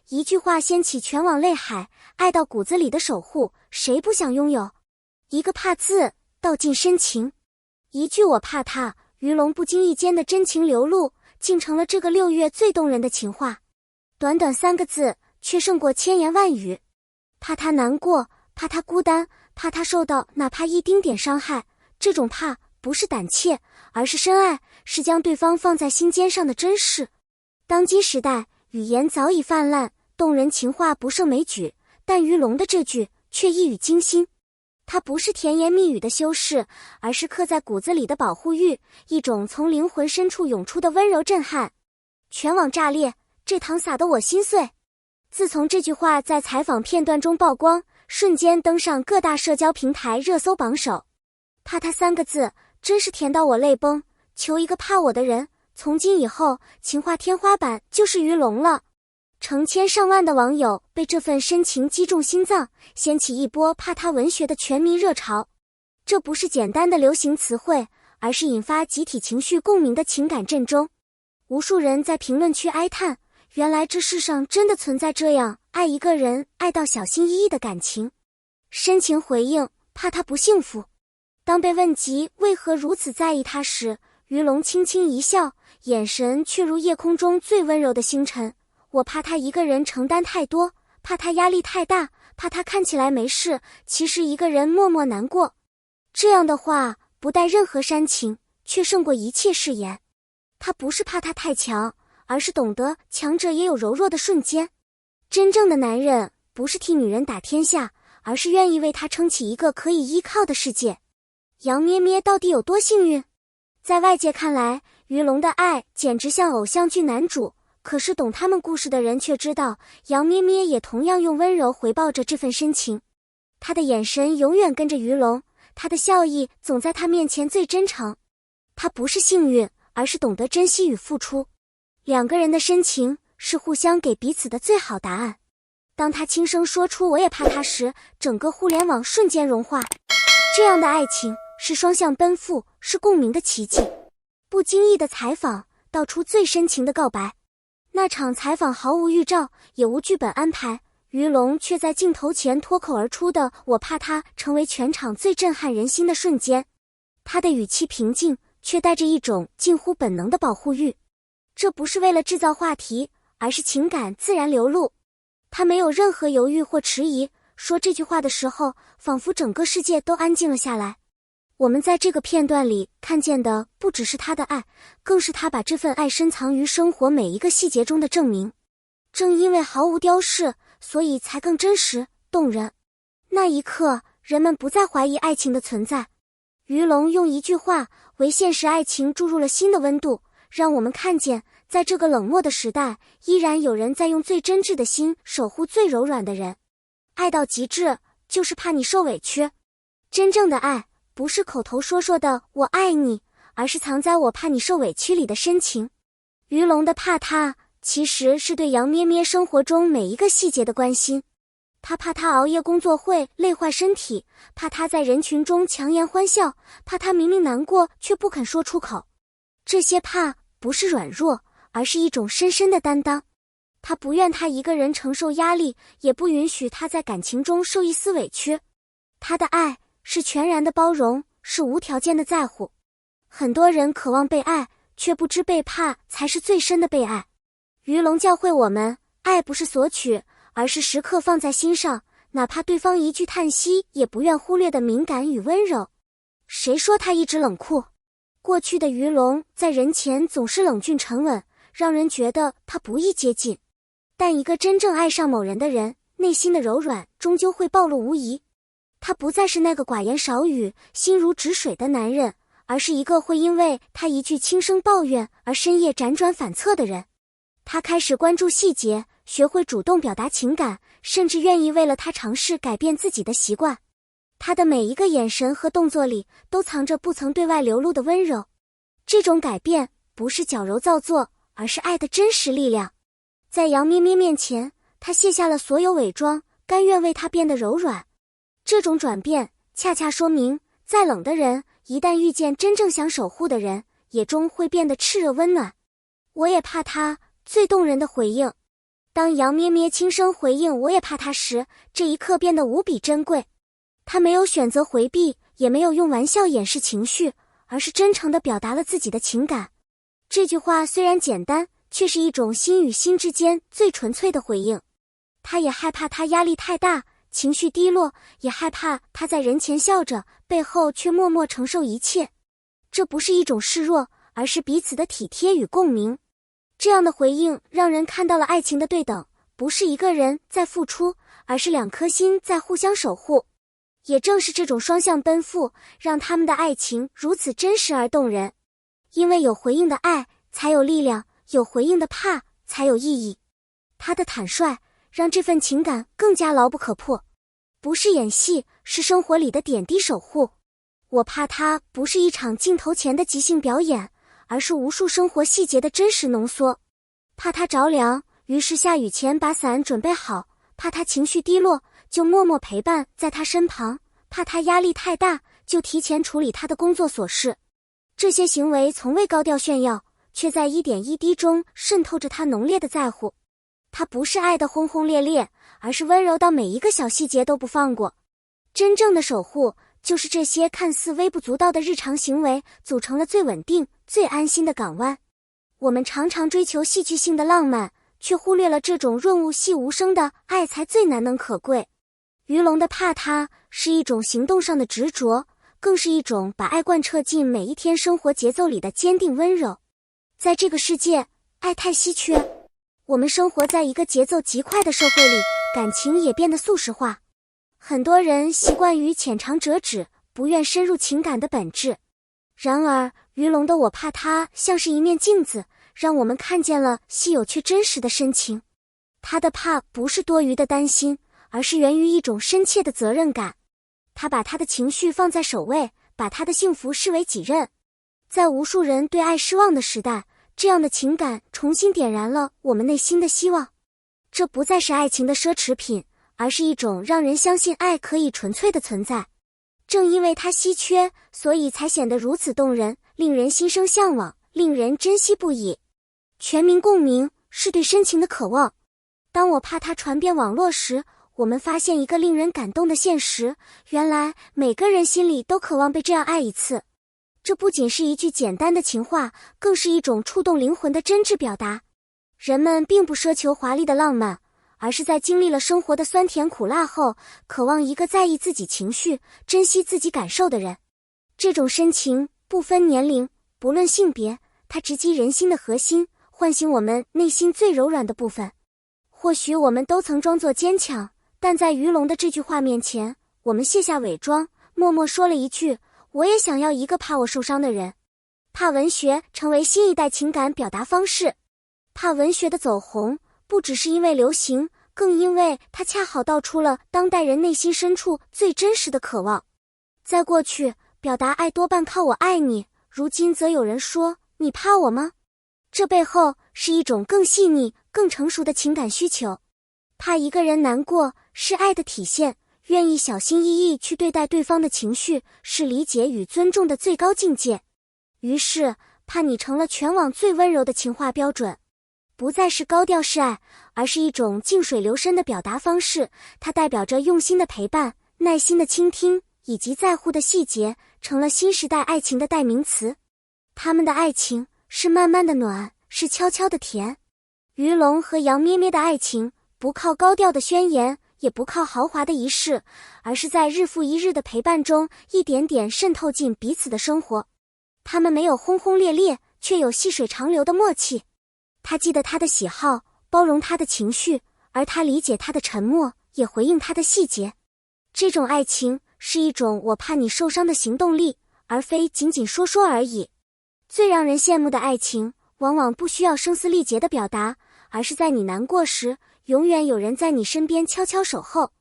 一句话掀起全网泪海，爱到骨子里的守护，谁不想拥有？一个怕字，道尽深情。一句我怕他，于龙不经意间的真情流露，竟成了这个6月最动人的情话。短短3个字，却胜过千言万语。怕他难过，怕他孤单，怕他受到哪怕一丁点伤害。这种怕不是胆怯，而是深爱，是将对方放在心尖上的珍视。当今时代，语言早已泛滥，动人情话不胜枚举，但于龙的这句却一语惊心。它不是甜言蜜语的修饰，而是刻在骨子里的保护欲，一种从灵魂深处涌出的温柔震撼。全网炸裂，这糖撒得我心碎。自从这句话在采访片段中曝光，瞬间登上各大社交平台热搜榜首。怕他3个字，真是甜到我泪崩。求一个怕我的人，从今以后，情话天花板就是于龙了。成千上万的网友被这份深情击中心脏，掀起一波怕他文学的全民热潮。这不是简单的流行词汇，而是引发集体情绪共鸣的情感震中。无数人在评论区哀叹，原来这世上真的存在这样爱一个人爱到小心翼翼的感情。深情回应，怕他不幸福。当被问及为何如此在意他时，于龙轻轻一笑，眼神却如夜空中最温柔的星辰。我怕他一个人承担太多，怕他压力太大，怕他看起来没事，其实一个人默默难过。这样的话不带任何煽情，却胜过一切誓言。他不是怕他太强，而是懂得强者也有柔弱的瞬间。真正的男人不是替女人打天下，而是愿意为她撑起一个可以依靠的世界。杨咩咩到底有多幸运？在外界看来，于龙的爱简直像偶像剧男主，可是懂他们故事的人却知道，杨咩咩也同样用温柔回报着这份深情。他的眼神永远跟着于龙，他的笑意总在他面前最真诚。他不是幸运，而是懂得珍惜与付出。2个人的深情是互相给彼此的最好答案。当他轻声说出我也怕他时，整个互联网瞬间融化。这样的爱情是双向奔赴，是共鸣的奇迹。不经意的采访道出最深情的告白。那场采访毫无预兆，也无剧本安排，于龙却在镜头前脱口而出的我怕他成为全场最震撼人心的瞬间。他的语气平静，却带着一种近乎本能的保护欲。这不是为了制造话题，而是情感自然流露。他没有任何犹豫或迟疑，说这句话的时候，仿佛整个世界都安静了下来。我们在这个片段里看见的不只是他的爱，更是他把这份爱深藏于生活每一个细节中的证明。正因为毫无雕饰，所以才更真实动人。那一刻，人们不再怀疑爱情的存在。于龙用一句话为现实爱情注入了新的温度，让我们看见，在这个冷漠的时代，依然有人在用最真挚的心守护最柔软的人。爱到极致，就是怕你受委屈。真正的爱不是口头说说的我爱你，而是藏在我怕你受委屈里的深情。于龙的怕他，其实是对杨咩咩生活中每一个细节的关心。他怕他熬夜工作会累坏身体，怕他在人群中强颜欢笑，怕他明明难过却不肯说出口。这些怕不是软弱，而是一种深深的担当。他不愿他一个人承受压力，也不允许他在感情中受一丝委屈。他的爱是全然的包容，是无条件的在乎。很多人渴望被爱，却不知被怕才是最深的被爱。于龙教会我们，爱不是索取，而是时刻放在心上，哪怕对方一句叹息，也不愿忽略的敏感与温柔。谁说他一直冷酷？过去的于龙在人前总是冷峻沉稳，让人觉得他不易接近。但一个真正爱上某人的人，内心的柔软终究会暴露无遗。他不再是那个寡言少语、心如止水的男人，而是一个会因为他一句轻声抱怨而深夜辗转反侧的人。他开始关注细节，学会主动表达情感，甚至愿意为了他尝试改变自己的习惯。他的每一个眼神和动作里都藏着不曾对外流露的温柔。这种改变不是矫揉造作，而是爱的真实力量。在杨咩咩面前，他卸下了所有伪装，甘愿为他变得柔软。这种转变恰恰说明，再冷的人一旦遇见真正想守护的人，也终会变得炽热温暖。我也怕他，最动人的回应。当杨咩咩轻声回应我也怕他时，这一刻变得无比珍贵。他没有选择回避，也没有用玩笑掩饰情绪，而是真诚地表达了自己的情感。这句话虽然简单，却是一种心与心之间最纯粹的回应。他也害怕他压力太大，情绪低落，也害怕他在人前笑着，背后却默默承受一切。这不是一种示弱，而是彼此的体贴与共鸣。这样的回应让人看到了爱情的对等，不是一个人在付出，而是两颗心在互相守护。也正是这种双向奔赴，让他们的爱情如此真实而动人。因为有回应的爱，才有力量；有回应的怕，才有意义。他的坦率让这份情感更加牢不可破，不是演戏，是生活里的点滴守护。我怕他不是一场镜头前的即兴表演，而是无数生活细节的真实浓缩。怕他着凉，于是下雨前把伞准备好；怕他情绪低落，就默默陪伴在他身旁；怕他压力太大，就提前处理他的工作琐事。这些行为从未高调炫耀，却在一点一滴中渗透着他浓烈的在乎。他不是爱的轰轰烈烈，而是温柔到每一个小细节都不放过。真正的守护，就是这些看似微不足道的日常行为，组成了最稳定、最安心的港湾。我们常常追求戏剧性的浪漫，却忽略了这种润物细无声的爱才最难能可贵。于龙的怕他，是一种行动上的执着，更是一种把爱贯彻进每一天生活节奏里的坚定温柔。在这个世界，爱太稀缺。我们生活在一个节奏极快的社会里，感情也变得速食化。很多人习惯于浅尝辄止，不愿深入情感的本质。然而，于龙的我怕他像是一面镜子，让我们看见了稀有却真实的深情。他的怕不是多余的担心，而是源于一种深切的责任感。他把他的情绪放在首位，把他的幸福视为己任。在无数人对爱失望的时代，这样的情感重新点燃了我们内心的希望。这不再是爱情的奢侈品，而是一种让人相信爱可以纯粹的存在。正因为它稀缺，所以才显得如此动人，令人心生向往，令人珍惜不已。全民共鸣是对深情的渴望。当我怕它传遍网络时，我们发现一个令人感动的现实，原来每个人心里都渴望被这样爱一次。这不仅是一句简单的情话，更是一种触动灵魂的真挚表达。人们并不奢求华丽的浪漫，而是在经历了生活的酸甜苦辣后，渴望一个在意自己情绪、珍惜自己感受的人。这种深情不分年龄，不论性别，它直击人心的核心，唤醒我们内心最柔软的部分。或许我们都曾装作坚强，但在于龙的这句话面前，我们卸下伪装，默默说了一句：我也想要一个怕我受伤的人。怕文学成为新一代情感表达方式。怕文学的走红，不只是因为流行，更因为它恰好道出了当代人内心深处最真实的渴望。在过去，表达爱多半靠我爱你，如今则有人说，你怕我吗？这背后是一种更细腻、更成熟的情感需求。怕一个人难过，是爱的体现，愿意小心翼翼去对待对方的情绪，是理解与尊重的最高境界。于是，怕你成了全网最温柔的情话标准。不再是高调示爱，而是一种静水流深的表达方式，它代表着用心的陪伴、耐心的倾听，以及在乎的细节，成了新时代爱情的代名词。他们的爱情是慢慢的暖，是悄悄的甜。于龙和杨咩咩的爱情，不靠高调的宣言，也不靠豪华的仪式，而是在日复一日的陪伴中，一点点渗透进彼此的生活。他们没有轰轰烈烈，却有细水长流的默契。他记得他的喜好，包容他的情绪，而他理解他的沉默，也回应他的细节。这种爱情是一种我怕你受伤的行动力，而非仅仅说说而已。最让人羡慕的爱情，往往不需要声嘶力竭的表达，而是在你难过时，永远有人在你身边悄悄守候。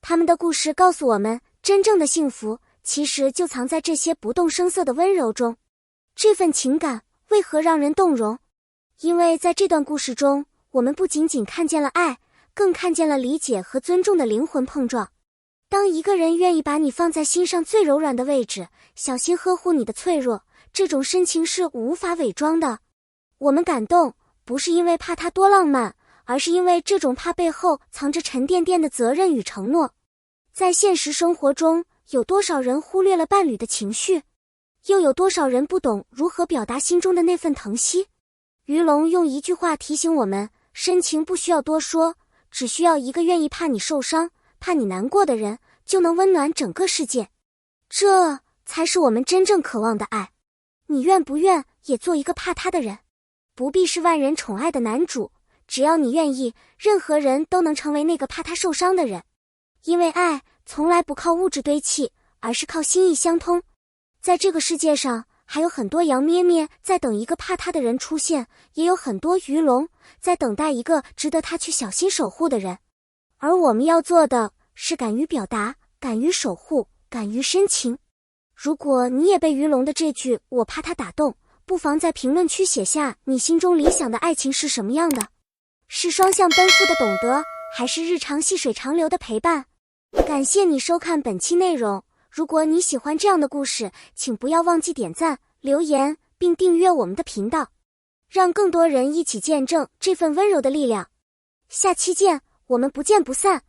他们的故事告诉我们，真正的幸福其实就藏在这些不动声色的温柔中。这份情感为何让人动容？因为在这段故事中，我们不仅仅看见了爱，更看见了理解和尊重的灵魂碰撞。当一个人愿意把你放在心上最柔软的位置，小心呵护你的脆弱，这种深情是无法伪装的。我们感动，不是因为怕他多浪漫，而是因为这种怕背后藏着沉甸甸的责任与承诺。在现实生活中，有多少人忽略了伴侣的情绪？又有多少人不懂如何表达心中的那份疼惜？于龙用一句话提醒我们，深情不需要多说，只需要一个愿意怕你受伤、怕你难过的人，就能温暖整个世界。这才是我们真正渴望的爱。你愿不愿也做一个怕他的人？不必是万人宠爱的男主，只要你愿意，任何人都能成为那个怕他受伤的人。因为爱从来不靠物质堆砌，而是靠心意相通。在这个世界上，还有很多羊咩咩在等一个怕他的人出现，也有很多鱼龙在等待一个值得他去小心守护的人。而我们要做的是敢于表达，敢于守护，敢于深情。如果你也被鱼龙的这句我怕他打动，不妨在评论区写下你心中理想的爱情是什么样的，是双向奔赴的懂得，还是日常细水长流的陪伴？感谢你收看本期内容，如果你喜欢这样的故事，请不要忘记点赞、留言并订阅我们的频道，让更多人一起见证这份温柔的力量。下期见，我们不见不散。